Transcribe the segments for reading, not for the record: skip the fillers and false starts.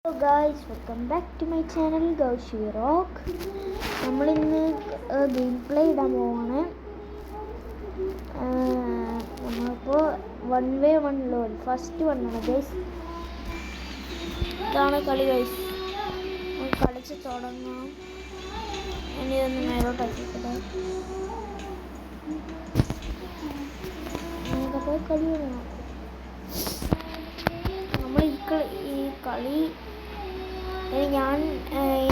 Hello guys, welcome back to my channel ഗൗഷി rock. നമ്മളിന്ന് game play ഇടാൻ പോവാണ്. നമ്മളിപ്പോൾ 1v1 ലോൺ ഫസ്റ്റ് വണ്ണാണ് ഗൈസ്. ഇതാണ് കളി ഗൈസ്. കളിച്ച് തുടങ്ങണം. ഇനിയൊന്ന് മേലോട്ടാക്കിക്കട്ടെ. നമുക്കപ്പോൾ കളി തുടങ്ങാം. നമ്മൾ ഈ കളി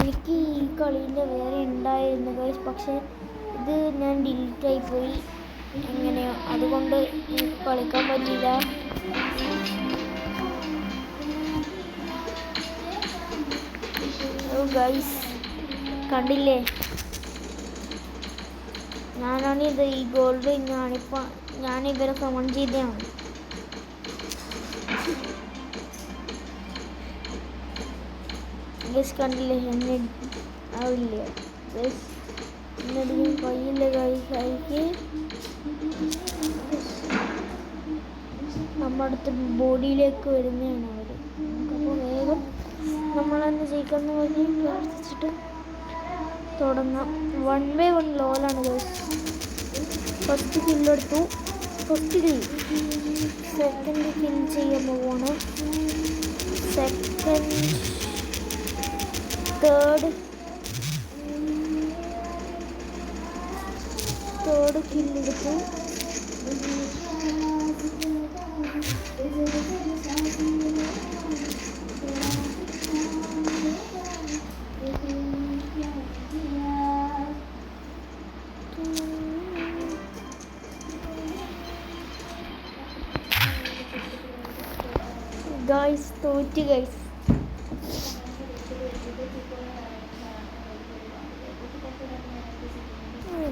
എനിക്ക് ഈ കളീൻ്റെ വേറെ ഉണ്ടായിരുന്നു ഗൈസ്, പക്ഷെ ഇത് ഞാൻ ഡിലീറ്റായി പോയി എങ്ങനെയോ, അതുകൊണ്ട് എനിക്ക് കളിക്കാൻ പറ്റില്ല. ഗൈസ് കണ്ടില്ലേ, ഞാനാണിത് ഈ ഗോൾഡ് ഞാൻ ഇവരെ കമന്റ് ചെയ്തതാണ്. ഗൈസ് കണ്ടില്ലേ, എന്നെ ആവില്ല ഗൈസ്, എന്നധികം കഴിയില്ല ഗൈസ്. ആയിക്ക് നമ്മുടെ അടുത്ത് ബോഡിയിലേക്ക് വരുന്നതാണ് അവർ. നമുക്കപ്പോൾ വേഗം നമ്മളെന്നെ ജയിക്കാമെന്ന് പറഞ്ഞ് പ്രാർത്ഥിച്ചിട്ട് തുടങ്ങാം. 1v1 ലോലാണ് ഗൈസ്. ഫസ്റ്റ് കില്ലെടുത്തു. First kill. സെക്കൻഡ് കിൽ ചെയ്യാൻ പോവാണ്. തേർഡ് കില്ലെടുത്തു. ഗൈസ് തോറ്റ് ഗൈസ്.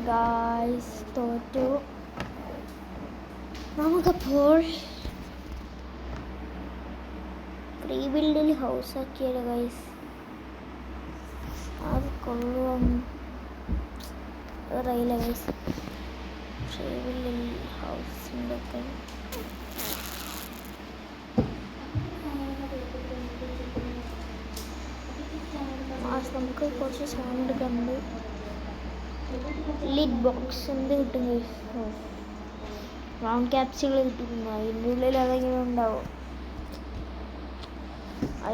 ഗൈസ് തോറ്റു. നമുക്കപ്പോൾ പ്രീ ബിൽഡിൽ ഹൗസ് ആക്കിയല്ലോ ഗൈസ്. അത് കൊള്ളും അറിയില്ല ഗൈസ്. പ്രീ ബിൽഡിൽ ഹൗസിൻ്റെ ഒക്കെ നമുക്ക് കുറച്ച് സൗണ്ട് കണ്ട് ലിഡ് ബോക്സ് എന്ത് കിട്ടും ഗൈസ്. റൗണ്ട് ക്യാപ്സുകൾ കിട്ടിയിരുന്നു. അതിൻ്റെ ഉള്ളിൽ അതെങ്കിലും ഉണ്ടാവും.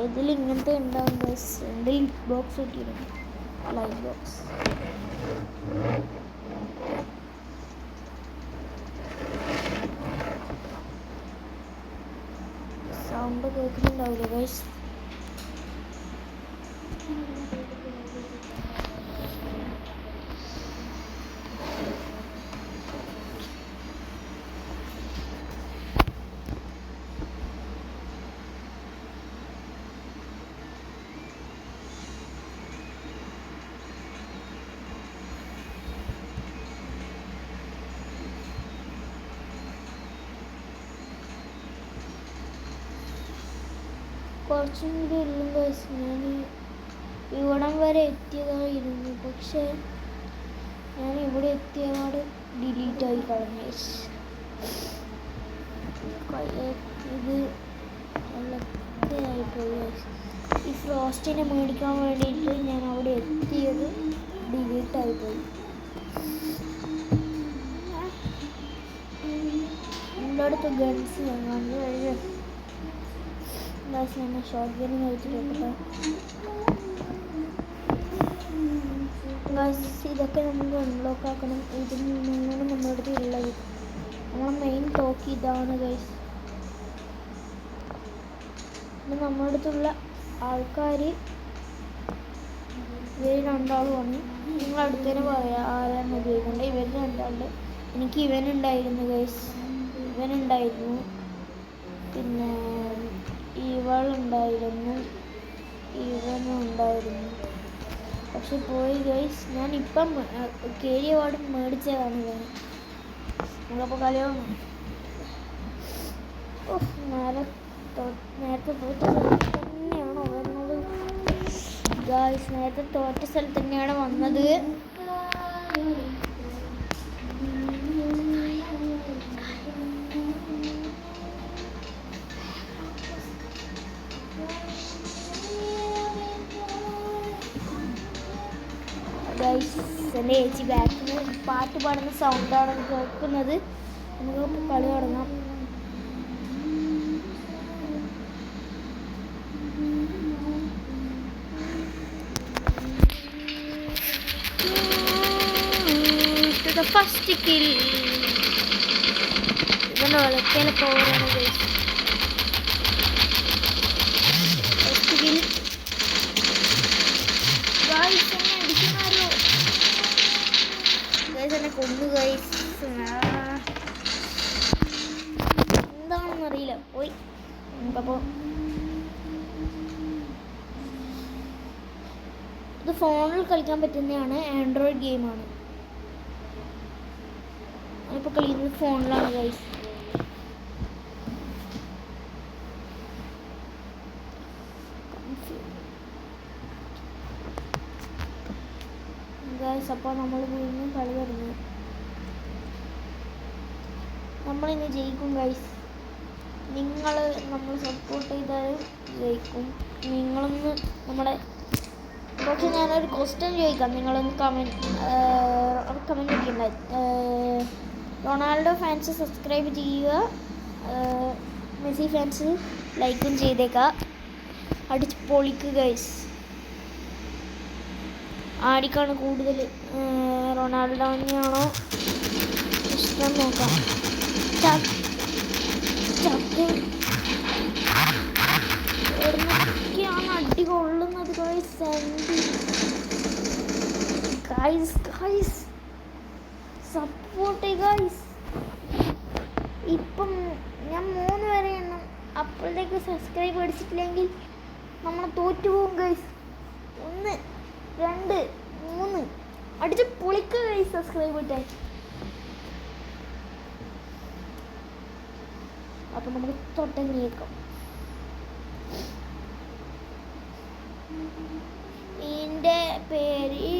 ഇതിൽ ഇങ്ങനത്തെ ഉണ്ടാവും ഗൈസ്. എൻ്റെ ലിഡ് ബോക്സ് കിട്ടിയിരുന്നു. Light box. സൗണ്ട് കേൾക്കുന്നുണ്ടാവില്ല ഗൈസ്. കുറച്ചും കൂടി എല്ലാം ഗൈസ്. ഞാൻ ഇവിടം വരെ എത്തിയതായിരുന്നു, പക്ഷേ ഞാൻ ഇവിടെ എത്തിയപാട് ഡിലീറ്റായി കളഞ്ഞു. ഇത് വെള്ളത്തിലായിപ്പോയി. ഈ ഫ്രോസ്റ്റിനെ മേടിക്കാൻ വേണ്ടിയിട്ട് ഞാൻ അവിടെ എത്തിയത് ഡിലീറ്റായിപ്പോയി. എൻ്റെ അടുത്ത് ഗൺസ് ഞാൻ കണ്ടു കഴിഞ്ഞു. ഞാൻ ഷോർട്ട് ഗണ്ണിങ് കഴിച്ചിട്ട് ഇതൊക്കെ നമുക്ക് അൺലോക്ക് ആക്കണം. ഇതിൽ നിന്നാണ് നമ്മുടെ അടുത്ത് ഉള്ളത്. നമ്മളെ മെയിൻ ടോക്ക് ഇതാണ് ഗൈസ്. പിന്നെ നമ്മുടെ അടുത്തുള്ള ആൾക്കാർ ഇവർ രണ്ടാളുമാണ്. നിങ്ങളടുത്തന്നെ പറയാം ആരാണ് ഉപയോഗിക്കേണ്ടത്. ഇവർ രണ്ടാളുണ്ട്. എനിക്ക് ഇവനുണ്ടായിരുന്നു ഗൈസ്, ഇവനുണ്ടായിരുന്നു. പിന്നെ ഇവളുണ്ടായിരുന്നു, ഇവനുണ്ടായിരുന്നു. പക്ഷെ പോയി ഗൈസ്. ഞാനിപ്പം കേരിയ വാർഡ് മേടിച്ചതാണ് ഇവൻ. നമ്മളപ്പോൾ കളിയാവും. നേരത്തെ തോറ്റ സ്ഥലത്ത് തന്നെയാണോ വരുന്നത് ഗൈസ്? നേരത്തെ തോറ്റ സ്ഥലത്ത് തന്നെയാണ് വന്നത്. ഗൈസ് എൻ്റെ ചേച്ചി ബാക്കിൽ പാട്ട് പാടുന്ന സൗണ്ടാണ് കേൾക്കുന്നത്. നമുക്ക് കളി തുടങ്ങാം. ഫസ്റ്റ് കിൽ ഇവൻ്റെ വളർത്തേൽ പോവുകയാണ് ഗൈസ്. ഫസ്റ്റ് കിൽ ഗൈസ് എന്നെ അടിക്കുന്നാരോ ഗൈസ് എന്നെ കൊന്നു ഗൈസ്. എന്താണെന്ന് അറിയില്ല. പോയി നമുക്കപ്പോൾ ഇത് ഫോണിൽ കളിക്കാൻ പറ്റുന്നതാണ്. ആൻഡ്രോയിഡ് ഗെയിമാണ്. ഞാനിപ്പോൾ കളിക്കുന്നത് ഫോണിലാണ് ഗൈസ്. ഗൈസ് അപ്പോൾ നമ്മൾ വീണ്ടും കളി തുടങ്ങി. നമ്മളിന്ന് ജയിക്കും ഗൈസ്. നമ്മൾ സപ്പോർട്ട് ചെയ്താലും ജയിക്കും. നിങ്ങളൊന്ന് നമ്മുടെ പക്ഷെ ഞാനൊരു ക്വസ്റ്റ്യൻ ചോദിക്കാം. നിങ്ങളൊന്ന് കമൻറ്റ് അടിക്കണ്ടായി. റൊണാൾഡോ ഫാൻസ് സബ്സ്ക്രൈബ് ചെയ്യുക, മെസ്സി ഫാൻസ് ലൈക്കും ചെയ്തേക്കാം. അടിച്ച് പൊളിക്കുക ഗൈസ്. ആർക്കാണ് കൂടുതൽ റൊണാൾഡോനെയാണോ ഇഷ്ടം നോക്കാം. എവിടുന്നൊക്കെയാണ് അടി കൊള്ളുന്നത് ഗൈസ്. Guys support guys. ഇപ്പം ഞാൻ 3 വരെ എണ്ണം. അപ്പോഴത്തേക്ക് സബ്സ്ക്രൈബ് അടിച്ചിട്ടില്ലെങ്കിൽ നമ്മൾ തോറ്റുപോകും ഗൈസ്. 1 2 3 അടിച്ച് പൊളിക്കുക ഗൈസ്. സബ്സ്ക്രൈബ് ഇട്ടേ. അപ്പം നമുക്ക് തുടങ്ങിയേക്കാം. ഇതിൻ്റെ പേര്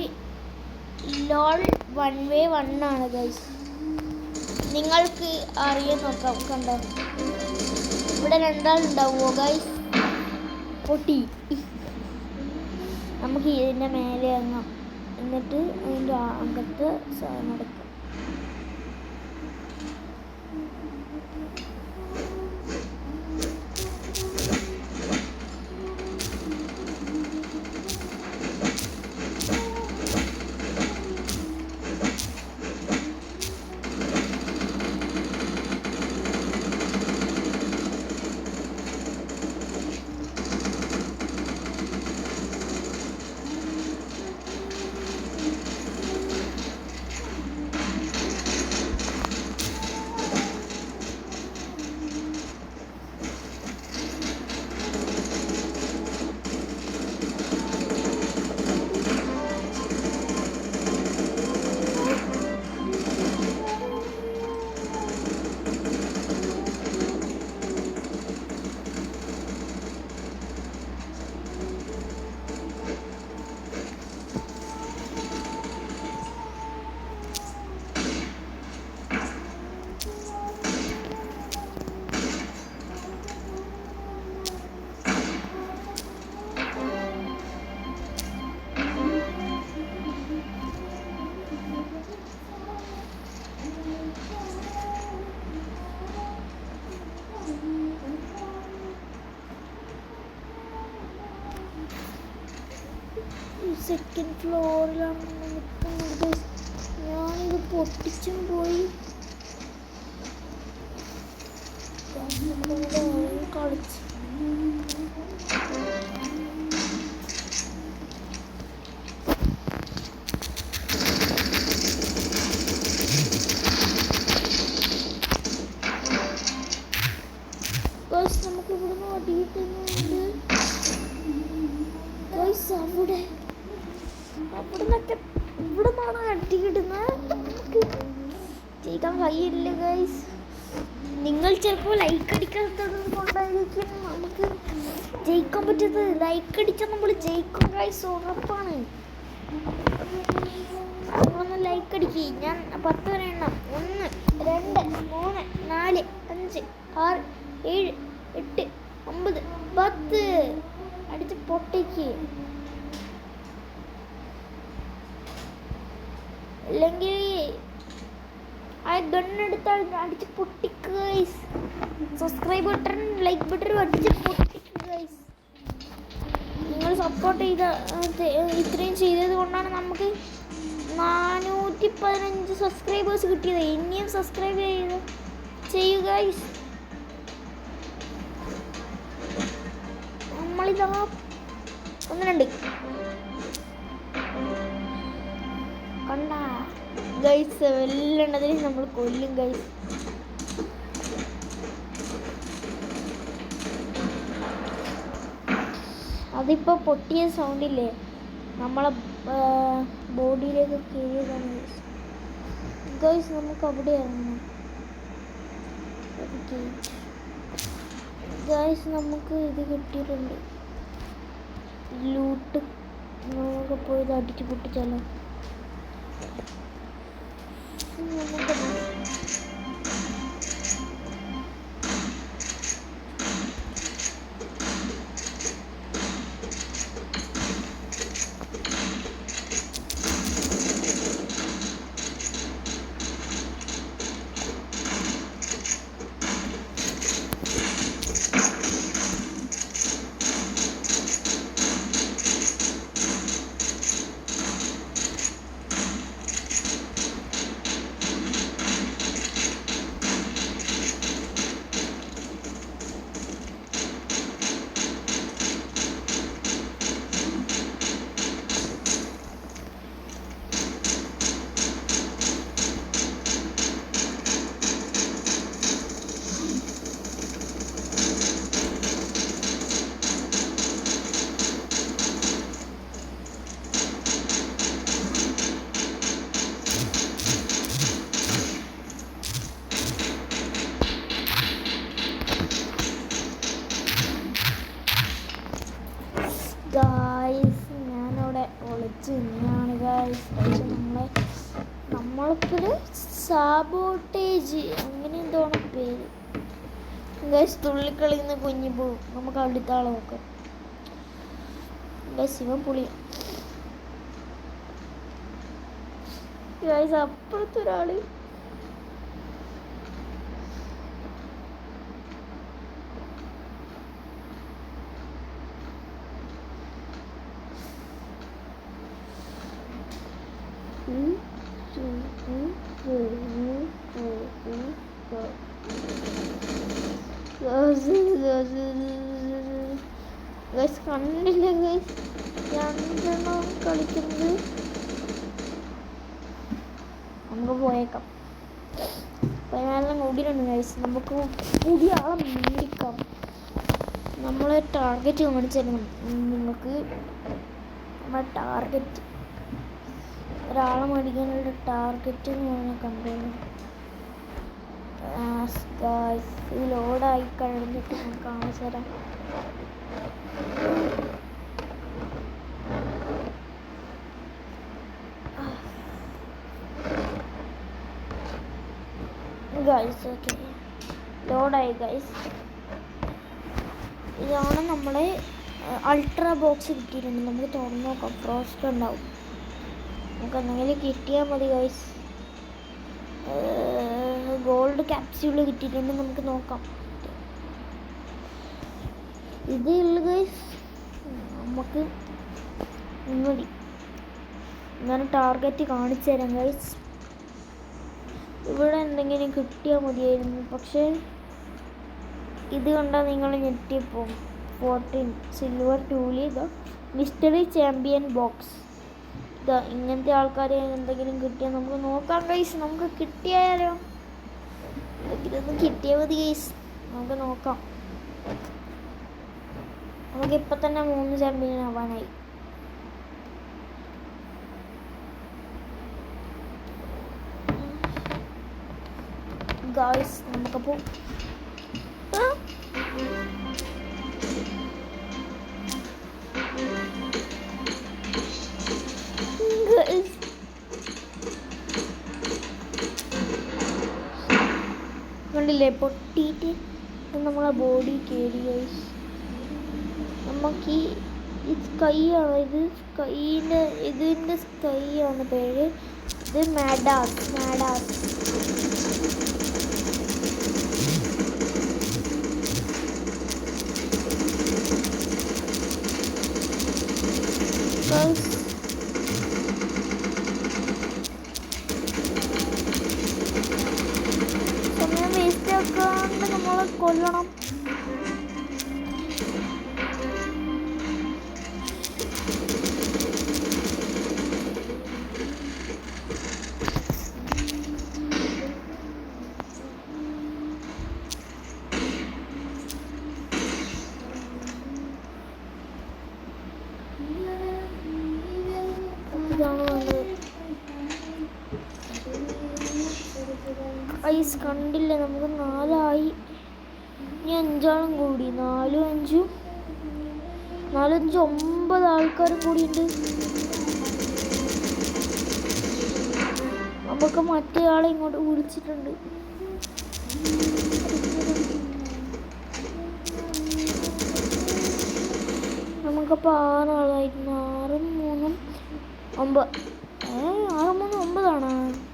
ലോൾ 1v1 ആണ് ഗൈസ്. നിങ്ങൾക്ക് അറിയാൻ നോക്കാം. കണ്ടോ ഇവിടെ 2 ആളുണ്ടാവുമോ ഗൈസ്? പൊട്ടി. നമുക്ക് ഇതിൻ്റെ മേലെ ഇറങ്ങാം. എന്നിട്ട് അതിൻ്റെ അകത്ത് സാധനം എടുക്കാം. സെക്കൻഡ് ഫ്ലോറിലാണ് നിൽക്കുന്നത്. ഞാനിത് പൊട്ടിച്ചും പോയി കളിച്ച്. നമുക്ക് ഇവിടുന്ന് അടിയിട്ടുന്നുണ്ട് ഇവിടെ നിന്നാണ് അടി കിട്ടുന്നത്. നമുക്ക് ജയിക്കാൻ കഴിയില്ല ഗൈസ്. നിങ്ങൾ ചിലപ്പോൾ ലൈക്ക് അടിക്കാത്തത് കൊണ്ടായിരിക്കും നമുക്ക് ജയിക്കാൻ പറ്റുന്നത്. ലൈക്ക് അടിച്ചാൽ നമ്മൾ ജയിക്കും ഗൈസ്, ഉറപ്പാണ്. നമ്മളൊന്ന് ലൈക്ക് അടിക്കുക. ഞാൻ 10 വരെ എണ്ണം. 1 2 3 4 5 6 7 8 9 10 അടിച്ച് പൊട്ടിക്ക്. അല്ലെങ്കിൽ ആ ഗണ്ണെടുത്താൽ അടിച്ച് പൊട്ടിക്കുക guys. Subscribe button like button അടിച്ച് പൊട്ടിക്കുക ഗൈസ്. നിങ്ങൾ സപ്പോർട്ട് ചെയ്ത ഇത്രയും ചെയ്തത് കൊണ്ടാണ് നമുക്ക് 415 സബ്സ്ക്രൈബേഴ്സ് കിട്ടിയത്. ഇനിയും സബ്സ്ക്രൈബ് ചെയ്യുക ഗൈസ്. നമ്മളിതാ 1 2 കണ്ട ഗൈസ്. വെല്ലെണ്ണതിന് നമ്മൾ കൊല്ലും ഗൈസ്. അതിപ്പോൾ പൊട്ടിയ സൗണ്ടില്ലേ നമ്മളെ ബോഡിയിലേക്ക് കയറിയതാണ് ഗൈസ്. നമുക്ക് അവിടെ ഇറങ്ങണം ഗൈസ്. നമുക്ക് ഇത് കിട്ടിയിട്ടുണ്ട് ലൂട്ട്. നമുക്ക് പോയി ഇത് അടിച്ച് പൊട്ടിച്ചാലോ. ഗായ്സ് ഞാനവിടെ ഒളിച്ച് നിന്നാണ് ഗായ്സ്. പക്ഷെ നമ്മൾക്കൊരു സാബോട്ടേജ് അങ്ങനെ എന്തോണം പേര് ഗായ്സ്. തുള്ളിക്കളിന്ന് കുഞ്ഞു പോകും. നമുക്ക് അടുത്ത ആളെ നോക്കാം ഗായ്സ്. ഇവൻ പുളി ഗായ്സ്. അപ്പുറത്തെ ഒരാള് ഗൈസ് കണ്ടില്ല ഗൈസ്. 2 എണ്ണം കളിക്കുന്നത്. നമുക്ക് പോയേക്കാം. പതിനാലെണ്ണം കൂടിയിട്ടുണ്ട് ഗൈസ്. നമുക്ക് പുതിയ ആളെ മേടിക്കാം. നമ്മളെ ടാർഗറ്റ് കാണിച്ചു തരണം നിങ്ങൾക്ക്. നമ്മളെ ടാർഗറ്റ് ഒരാളെ മേടിക്കാനുള്ള ടാർഗറ്റ് എന്ന് പറഞ്ഞാൽ കണ്ടുപോകും ഗൈസ്. ഇത് ലോഡായി കഴിഞ്ഞിട്ട് നമുക്ക് കാണിച്ചു തരാം. ഗൈസ് ഓക്കെ ലോഡായി ഗൈസ്. ഇതാണ് നമ്മളെ അൾട്രാ ബോക്സ് കിട്ടിയിട്ടുണ്ട്. നമുക്ക് തുറന്ന് നോക്കാം. ഫ്രോസ്റ്റ് ഉണ്ടാവും. നമുക്ക് എന്തെങ്കിലും കിട്ടിയാൽ മതി ഗൈസ്. ഗോൾഡ് ക്യാപ്സ്യൂള് കിട്ടിയിട്ടുണ്ട്. നമുക്ക് നോക്കാം. ഇതേ ഉള്ളു ഗൈസ്. നമുക്ക് ഇങ്ങോട്ട് ഞാൻ ടാർഗറ്റ് കാണിച്ചു തരാം ഗൈസ്. ഇവിടെ എന്തെങ്കിലും കിട്ടിയാൽ മതിയായിരുന്നു. പക്ഷേ ഇത് കണ്ടാൽ നിങ്ങൾ ഞെട്ടിപ്പോവും. 14 സിൽവർ ടൂലി ഇതാ മിസ്റ്ററി ചാമ്പ്യൻ ബോക്സ്. ഇതാ ഇങ്ങനത്തെ ആൾക്കാരെ എന്തെങ്കിലും കിട്ടിയാൽ നമുക്ക് നോക്കാം ഗൈസ്. നമുക്ക് കിട്ടിയാലോ ഇതൊന്നും കിട്ടിയാൽ മതി ഗൈസ്. നമുക്ക് നോക്കാം. നമുക്കിപ്പോൾ തന്നെ 3 ചാമ്പ്യൻ ആവാനായി. ഗൈസ് നമുക്കപ്പോൾ കണ്ടില്ലേ പൊട്ടിയിട്ട് നമ്മളെ ബോഡി കയറി ഗൈസ്. നമുക്ക് ഈ സ്കൈ ആണ്. ഇത് സ്കൈൻ്റെ ഇതിൻ്റെ സ്കൈ ആണ് പേര്. ഇത് മാഡാസ് മാഡാസ്. സമയം വേസ്റ്റ് ആക്കാണ്ട് നമ്മളെ കൊല്ലണം. ഇതാണ് വേണ്ടത്. ഐസ് കണ്ടില്ല, നമുക്ക് 4 ഇനി 5 കൂടി. 4 5 9 ആൾക്കാരും കൂടിയുണ്ട്. നമുക്ക് മറ്റേ ആളെ ഇങ്ങോട്ട് വിളിച്ചിട്ടുണ്ട്. നമുക്കപ്പോൾ 6 ആളായിരുന്നു. 6 3 9. 6 3 9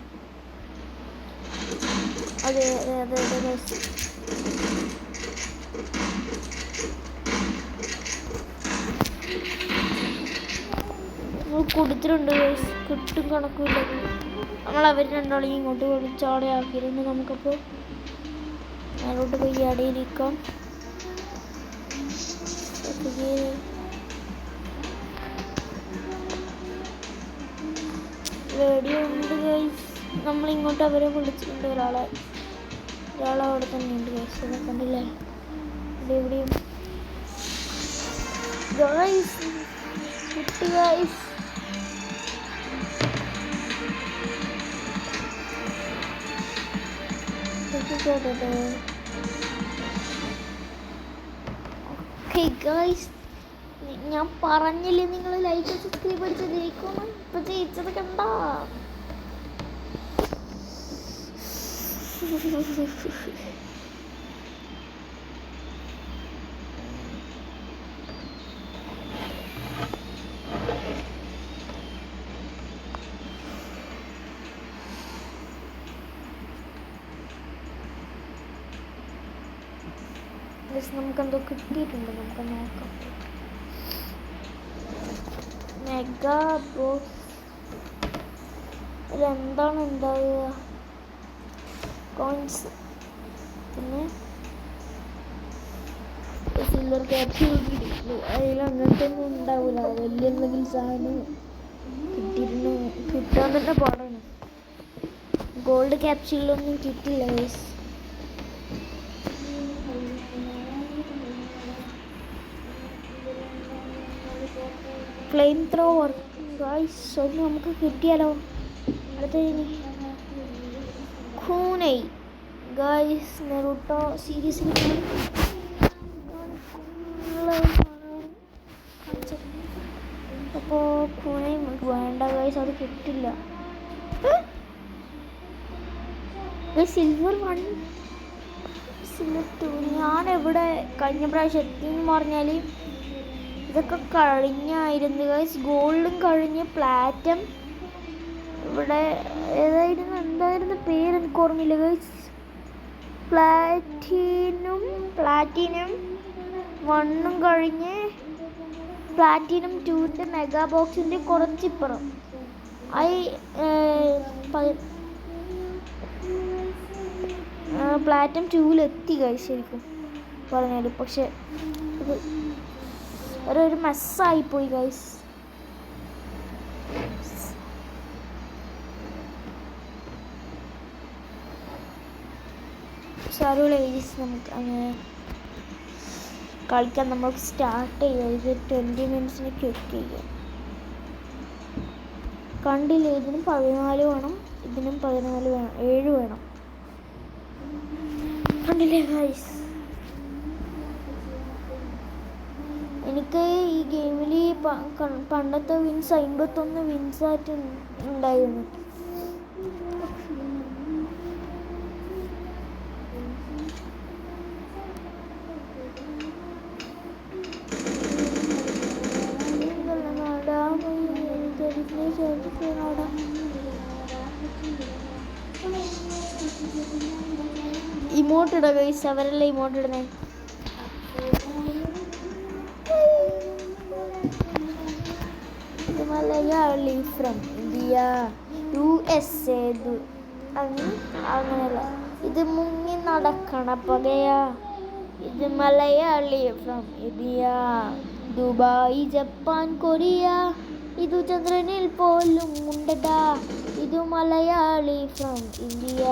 അതെ അതെ അതെ അതെ. നമ്മൾ കൊടുത്തിട്ടുണ്ട്. കിട്ടും കണക്കില്ല. നമ്മൾ അവർ രണ്ടാളെയും ഇങ്ങോട്ട് വിളിച്ചവിടെ ആക്കിയിട്ടുണ്ട്. നമുക്കപ്പോൾ അതിലോട്ട് പോയി അടയിലിരിക്കാം. റേഡിയോ ഉണ്ട് ഗൈസ്. നമ്മളിങ്ങോട്ട് അവരെ വിളിച്ചിട്ടുണ്ട്. ഒരാളെ അവിടെ തന്നെ ഉണ്ട് ഗൈസ്. ഇവിടെ കണ്ടില്ലേ, എവിടെയും ഗൈസ് കിട്ടി ഗൈസ്. ഓക്കെ ഗൈസ്, ഞാൻ പറഞ്ഞില്ലേ നിങ്ങൾ ലൈക്ക് സബ്സ്ക്രൈബ് അടിച്ച് ജയിക്കണം. ഇപ്പൊ ജയിച്ചത് കണ്ട. നമുക്കെന്തോ കിട്ടിയിട്ടുണ്ട്. നമുക്ക് നോക്കാം. മെഗാ ബോക്സ് എന്താണ് ഉണ്ടാവുക? കോയിൻസ്, പിന്നെ സിൽവർ ക്യാപ്സ്യൂൾ കിട്ടിയിട്ടുള്ളൂ. അതിൽ അങ്ങനത്തെ ഒന്നും ഉണ്ടാവില്ല. വലിയ എന്തെങ്കിലും സാധനം കിട്ടാൻ തന്നെ പാടാണ്. ഗോൾഡ് ക്യാപ്സ്യൂളൊന്നും കിട്ടില്ല ഗൈസ്. ഫ്ലെയിം ത്രോവർ ഗൈസ്, അത് നമുക്ക് കിട്ടിയാലോ. അടുത്ത ഖൂനൈ ഗൈസ്, നെറൂട്ടോ സീരീസിൽ അപ്പോൾ ഖൂനൈ വേണ്ട ഗൈസ്, അത് കിട്ടില്ല. സിൽവർ 1 സിൽവർ 2 ഞാനെവിടെ കഴിഞ്ഞ പ്രാവശ്യം എത്തിയെന്ന് പറഞ്ഞാൽ ഇതൊക്കെ കഴിഞ്ഞായിരുന്നു ഗൈസ്. ഗോൾഡും കഴിഞ്ഞ് പ്ലാറ്റം ഇവിടെ എന്തായിരുന്നു പേര് എനിക്ക് ഓർമ്മയില്ല ഗൈസ്. പ്ലാറ്റിനം 1 കഴിഞ്ഞ് പ്ലാറ്റിനം 2ൻ്റെ മെഗാ ബോക്സിൻ്റെ കുറച്ചിപ്പുറം പ്ലാറ്റിനം 2-ലെത്തി ഗൈസ് ശരിക്കും പറഞ്ഞാൽ. പക്ഷെ ഇത് ഒരു മെസ്സായിപ്പോയി ഗൈസ്. സാരമില്ല ഗൈസ്, നമുക്ക് അങ്ങനെ കളിക്കാൻ നമുക്ക് സ്റ്റാർട്ട് ചെയ്യാം. ഇത് 20 മിനിറ്റ്സിന് ക്വിക്ക് ചെയ്യാം. കണ്ടില്ല, ഇതിനും 14 വേണം, ഇതിനും 14 വേണം, 7 വേണം. കണ്ടില്ലേ ഗൈസ്, എനിക്ക് ഈ ഗെയിമിൽ പണ്ടത്തെ വിൻസ് 51 വിൻസായിട്ട് ഉണ്ടായിരുന്നു. ഇമോട്ട് ഇടുക ഗൈസ്, അവരെല്ലാം ഇമോട്ട് ഇടുന്നേ. ഇത് മലയാളി ഫ്രം ഇന്ത്യ USA. അങ്ങനെയല്ല, ഇത് മുങ്ങി നടക്കണ പകയാ. ഇത് Malayali from India Dubai Japan Korea. ഇതു ചന്ദ്രനിൽ പോലും ഉണ്ടടാ. ഇതു Malayali from India.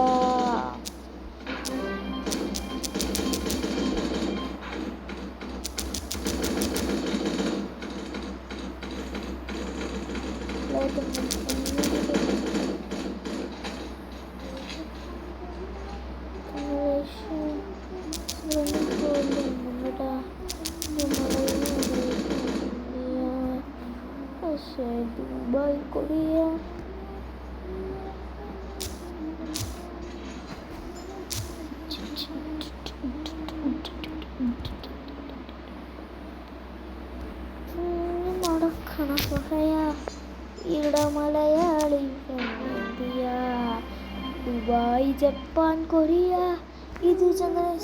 Dubai, Korea. നടക്കണ പറയാ ഇവിടെ Malayali India Dubai Japan Korea. ഇത് ചന്ദ്രൻ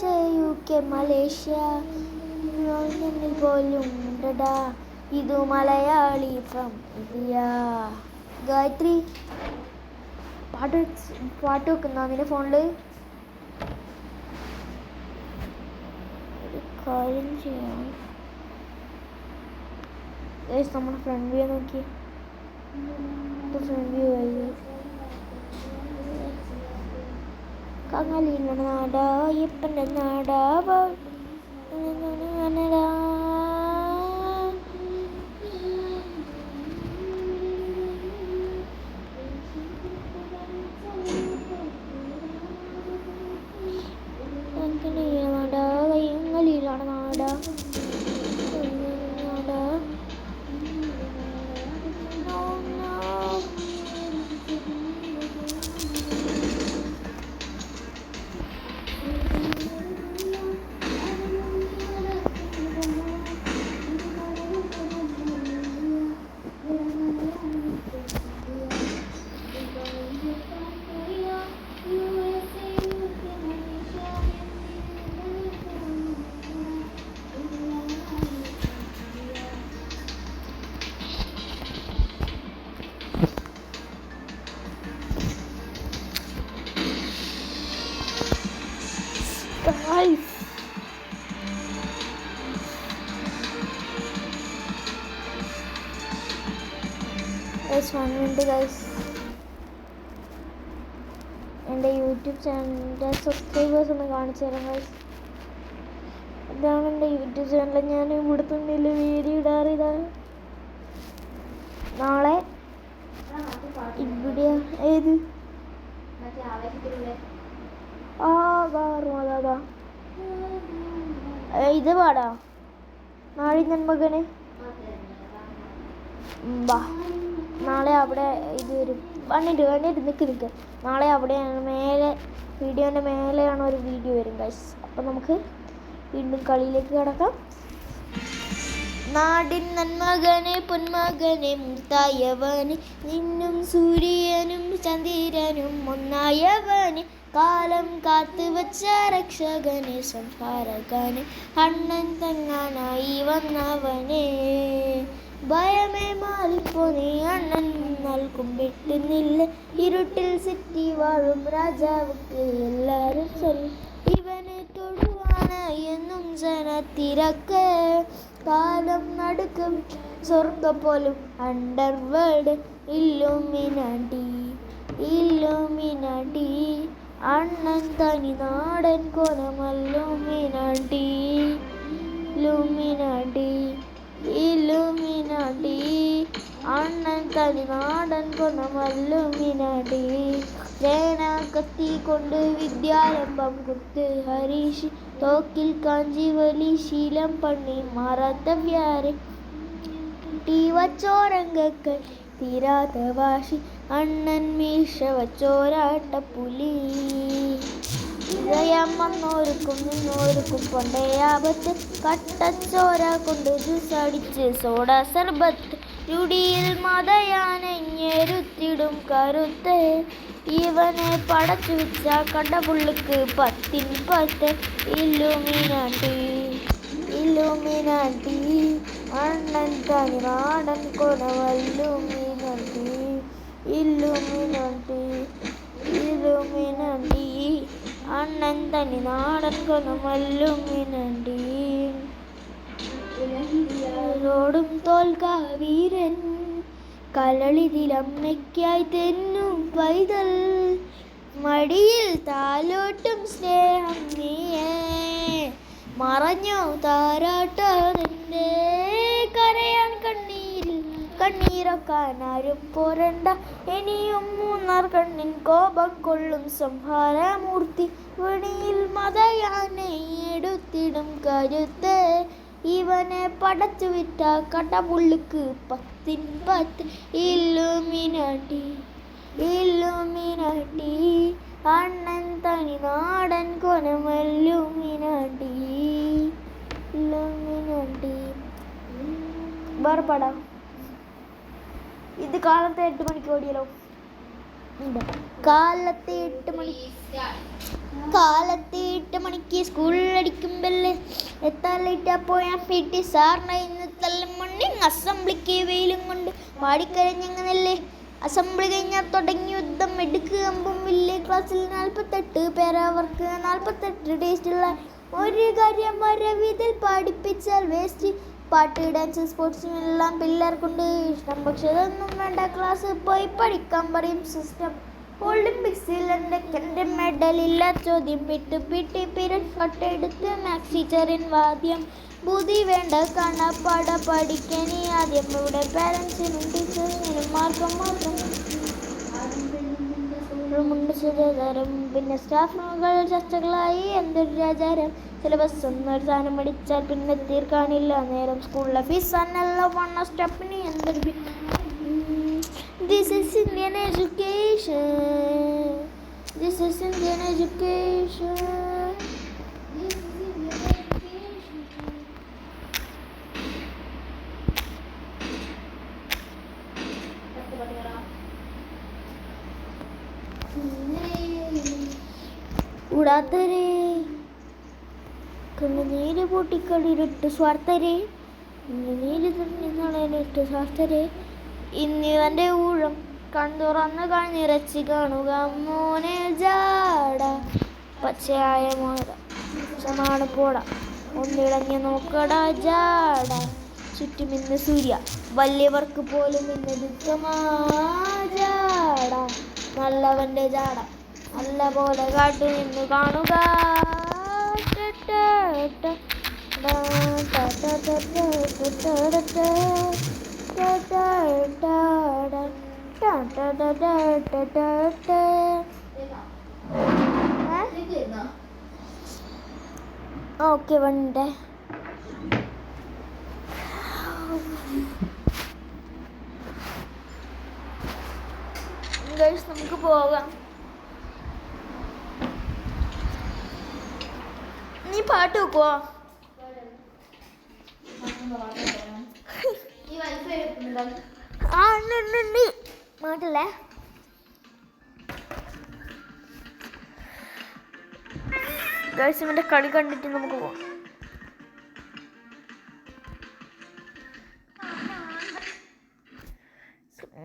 UK മലേഷ്യ പോലും ഉണ്ടടാ. ഇതു മലയാളി ഫ്രം ഇന്ത്യ. ഗായത്രി പാട്ട് വെക്കുന്ന നിന്റെ ഫോണില് ഒരു കാര്യം ചെയ്യാം. നമ്മുടെ ഫ്രണ്ട് വ്യൂ നോക്കി, ഫ്രണ്ട് വ്യൂ ആയി. കങ്ങലിന്റെ നാടാ ഇപ്പൻ്റെ നാടാ guys. Guys, 1 minute guys. എൻ്റെ യൂട്യൂബ് ചാനലിൻ്റെ സബ്സ്ക്രൈബേഴ്സ് ഒന്ന് കാണിച്ചു തരാം ഗൈസ്. ഇതാണ് എൻ്റെ യൂട്യൂബ് ചാനൽ. ഞാൻ ഇവിടുത്തെ വീഡിയോ ഇടാറ് ഇതാണ്. നാളെ ഇവിടെ ഏത് അതാ ഇത് പാടാ നാളെ നന്മകനെ വാ. നാളെ അവിടെ ഇത് വരും. വന്നിട്ട് നിൽക്ക്. നാളെ അവിടെയാണ് മേലെ, വീഡിയോൻ്റെ മേലെയാണ് ഒരു വീഡിയോ വരും ഗൈസ്. അപ്പം നമുക്ക് വീണ്ടും കളിയിലേക്ക് കിടക്കാം. നാടിൻ നന്മകനെ പൊന്മകനെ മുത്തായവന് നിന്നും സൂര്യനും ചന്ദ്രനും ഒന്നായവന് കാലം കാത്തുവച്ച രക്ഷകനെ സംഹാരകനെ അണ്ണൻ തങ്ങാനായി വന്നവനെ ഭയമേ മാറിപ്പോ നീ അണ്ണൻ നൽകും വെട്ടുന്നില്ല ഇരുട്ടിൽ സിറ്റി വാഴും രാജാവുക്ക് എല്ലാരും ചൊല്ലും ഇവനെ തൊടുവാണ് എന്നും ജനത്തിരക്ക് കാലം നടുക്കും സ്വർഗ പോലും അണ്ടർവേൾഡ് ഇല്ലുമിനാട്ടി അണ്ണൻ തനി നാടൻ കൊലമല്ലുമിനാട്ടി ഇല്ലുമിനാട്ടി അണ്ണൻ തനി നാടൻ കൊലമല്ലുമിനാട്ടി വേന കത്തി കൊണ്ട് വിദ്യാരംഭം കുത്ത് ഹരീഷ് തോക്കിൽ കാഞ്ചി വലി ശീലം പണി മാറാത്ത വ്യാരെ ടീ വച്ചോരങ്കക്കൾ തീരാത്ത വാശി അണ്ണൻ മീശ വച്ചോരാട്ടപ്പുലി ഹൃദയം വന്നോർക്കും നിന്നോർക്കും കൊണ്ടേ ആപത്ത് കട്ടച്ചോര കൊണ്ട് ജ്യൂസ് അടിച്ച് സോഡ സർബത്ത് രുടിയിൽ മതയാനെഞ്ഞെരുത്തിടും കരുത്ത് ഇവനെ പടച്ചു വെച്ച കടപുള്ളിക്ക് 10 ഇല്ലുമിനാട്ടി ഇല്ലുമിനാട്ടി അണ്ണൻ തനി നാടൻ കൊണവല്ലുമിനാട്ടി ഇല്ലുമിനാട്ടി ഇല്ലുമിനാട്ടി അണ്ണൻ തനി നാടൻ കൊണവല്ലുമിനാട്ടി ോടും തോൽക്കാ വീരൻ കലളിതിലമ്മയ്ക്കായി തെന്നും പൈതൽ മടിയിൽ താലോട്ടും സ്നേഹം നീയേ മറഞ്ഞോ താരാട്ടാതിൻ്റെ കരയാൻ കണ്ണീരൊക്കാൻ ആരും പോരണ്ട ഇനിയും മൂന്നാർ കണ്ണിൻ കോപം കൊള്ളും സംഹാരമൂർത്തി വണിയിൽ മതയാനെ എടുത്തിടും കരുത്ത് ഇവനെ പടച്ചു വിറ്റ കടപുള്ളിക്ക് 10 ഇല്ലുമിനാട്ടി ഇല്ലുമിനാട്ടി അണ്ണൻ തനി നാടൻ കൊനമല്ലുമിനാട്ടി ഇല്ലുമിനാട്ടി വേറെ പാടാം. ഇത് കാലത്തെ 8 മണിക്ക് ഓടിയല്ലോ. കാലത്തെ 8 മണിക്ക് സ്കൂളിലടിക്കുമ്പല്ലേ എത്താൻ ലേറ്റാ പോയാൽ PT സാറിനെ ഇന്ന് തല്ലുമണ്ണി അസംബ്ലിക്ക് വെയിലും കൊണ്ട് പാടിക്കരഞ്ഞങ്ങനല്ലേ. അസംബ്ലി കഴിഞ്ഞാൽ തുടങ്ങി യുദ്ധം എടുക്കുക അമ്പും വലിയ ക്ലാസ്സിൽ 48 പേര് അവർക്ക് 48 ടേസ്റ്റുള്ള ഒരു കാര്യം വരവിതിൽ പഠിപ്പിച്ചാൽ വേസ്റ്റ്. പാട്ട് ഡാൻസ് സ്പോർട്സിനെല്ലാം പിള്ളേർക്കുണ്ട് ഇഷ്ടം. പക്ഷെ അതൊന്നും വേണ്ട, ക്ലാസ് പോയി പഠിക്കാൻ പറയും സിസ്റ്റം. ഒളിമ്പിക്സിൽ എൻ്റെ മെഡലില്ല ചോദ്യം വിട്ട് PT പീരീഡ് കട്ടെടുത്ത് മാത്സ് ടീച്ചറിൻ വാദ്യം. ബുദ്ധി വേണ്ട കാണാപ്പാട പഠിക്കാനി ആദ്യം. ഇവിടെ പാരൻസിനും ടീച്ചേഴ്സിനും മാർക്കം മാത്രം സുധാചാരം. പിന്നെ സ്റ്റാഫുകൾ ചർച്ചകളായി എന്തൊരു രാചാരം. സിലബസ് ഒന്നൊരു സാധനം പഠിച്ചാൽ പിന്നെ തീർക്കാനില്ല നേരം. സ്കൂളിലെ ഫീസ് എന്നെല്ലാം 1 സ്റ്റെപ്പിന് എന്തൊരു. This is Indian education. This is Indian education. ഉടാത്തരേ കണ്ണുനീര് പൊട്ടിക്കളിരിട്ട് സ്വാർത്ഥരേ കണ്ണുനീര് തന്നിട്ട് സ്വാർത്ഥരേ ഇന്നിവൻ്റെ ഊഴം കൺതുറന്ന് കണ്ണിറച്ചി കാണുക മോനെ ജാട പച്ചയായ മോട സമാണ് പോട ഒന്നിളങ്ങി നോക്കടാ ജാട ചുറ്റുമിന്ന് സൂര്യ വലിയവർക്ക് പോലും ഇന്ന് ദുഃഖമാ ജാട നല്ലവൻ്റെ ജാട നല്ല പോലെ കാട്ടു നിന്ന് കാണുക ഓക്കെ വണ്ടേ ഗൈസ് നമുക്ക് പോകാം. നീ പാട്ട് വെക്കുവോ? ആ ഉണ്ട് മാറ്റല്ലേ. ഗൈസ് ഇവൻ്റെ കളി കണ്ടിട്ട് നമുക്ക് പോവാം.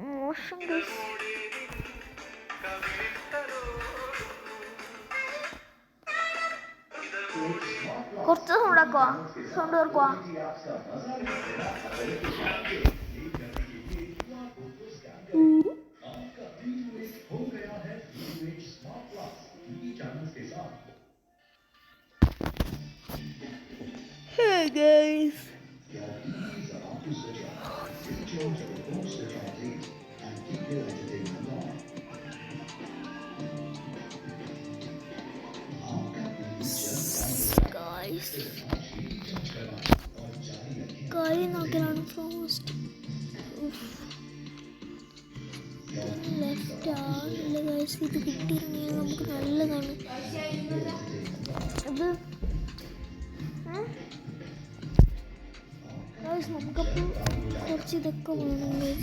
മോശം ഗൈസ്. കുറച്ച് സൗണ്ടാക്കുവാ, സൗണ്ട് ഓർക്കുവാ. Hey guys. കളി നോക്കലാണ് ഫസ്റ്റ്. ലെഫ്റ്റ് ആണില്ല ഗൈസ്. ഇത് കിട്ടിയിരുന്നെങ്കിൽ നമുക്ക് നല്ലതാണ്. ഇത് ഗൈസ് നമുക്കപ്പോൾ കുറച്ച് ഇതൊക്കെ വേണമെങ്കിൽ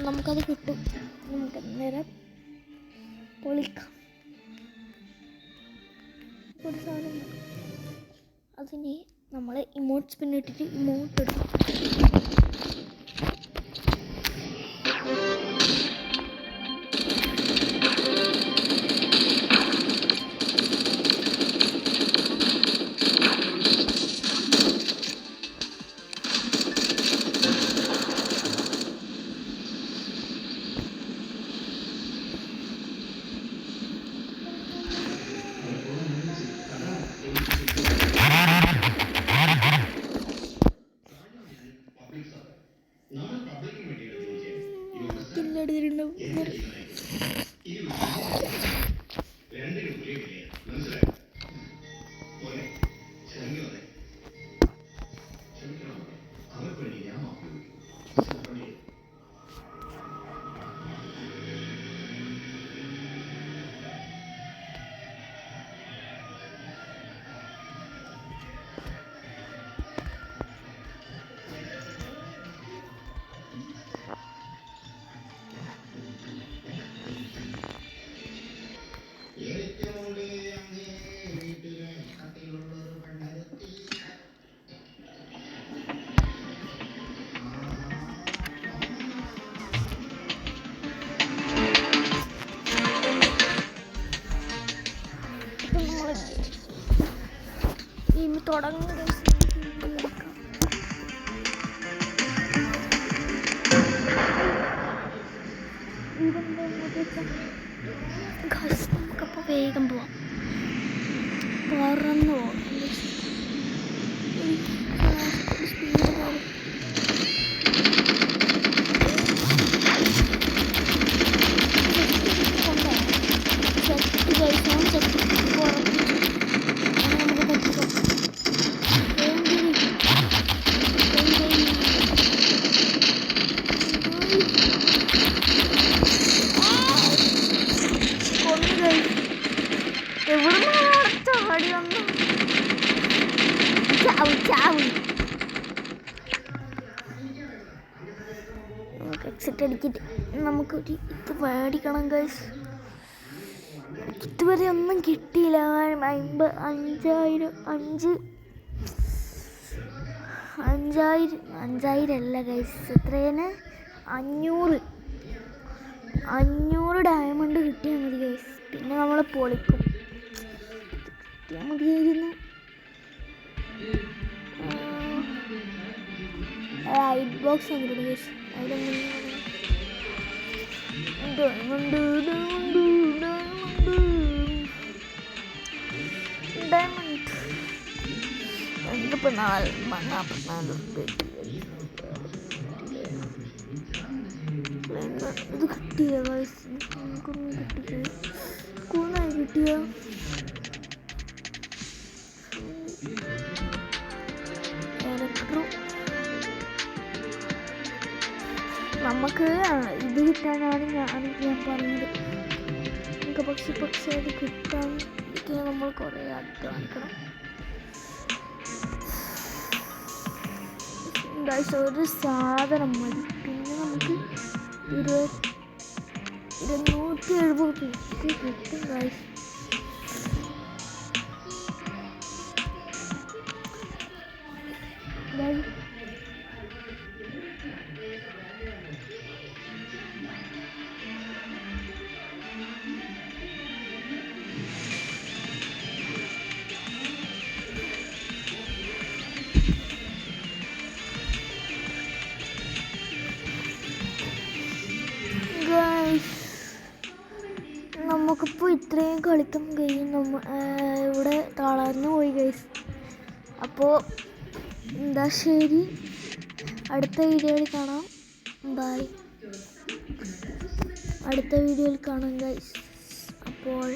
നമുക്കത് കിട്ടും. നമുക്ക് നേരെ പൊളിക്കാം. ഒരു സാധനം അതിന് നമ്മൾ ഇമോട്ട് സ്പിൻ ഇട്ടിട്ട് ഇമോട്ട് എടുക്കും. തുടങ്ങും. നമുക്കപ്പോൾ വേഗം പോവാം. പറന്നു പോവാം. സ്പീഡ് പോലെ ചെക്ക് കഴിച്ചാൽ ചെക്ക് നമുക്ക് പറ്റില്ല. എക്സിറ്റ് അടിച്ചിട്ട് നമുക്കൊരു ഇത് മേടിക്കണം ഗൈസ്. ഇതുവരെ ഒന്നും കിട്ടിയില്ല. 5000 അല്ല ഗൈസ്, എത്രയാണ് 500 ഡയമണ്ട് കിട്ടിയാൽ മതി ഗൈസ്. പിന്നെ നമ്മൾ പൊളിക്കും. കിട്ടിയാൽ മതിയായിരുന്നു. ലൈറ്റ് ബോക്സ് വന്നിട്ടുണ്ട് ഗൈസ്. ഡയമണ്ട് എന്തിപ്പോൾ 44 ഇത് കിട്ടിയ ഗൈസ്. നമുക്കൊന്നും കിട്ടിയ കൂന്നായി കിട്ടിയ ഇലക്ട്രോ. നമുക്ക് ഇത് കിട്ടാനാണ് ഞാൻ പറഞ്ഞത്. നമുക്ക് പക്ഷേ അത് കിട്ടാൻ നമ്മൾ കുറേ അധ്വാനിക്കണം ഗൈസ്. ഒരു സാധനം മതി. പിന്നെ നമുക്ക് 270 കിട്ടും ഗൈസ്. നമുക്കിപ്പോൾ ഇത്രയും കളിക്കാൻ കഴിയും. ഇവിടെ തളർന്നു പോയി ഗൈസ്. അപ്പോൾ എന്താ ശരി, അടുത്ത വീഡിയോയിൽ കാണാം. ബൈ. അടുത്ത വീഡിയോയിൽ കാണാം ഗൈസ്. അപ്പോൾ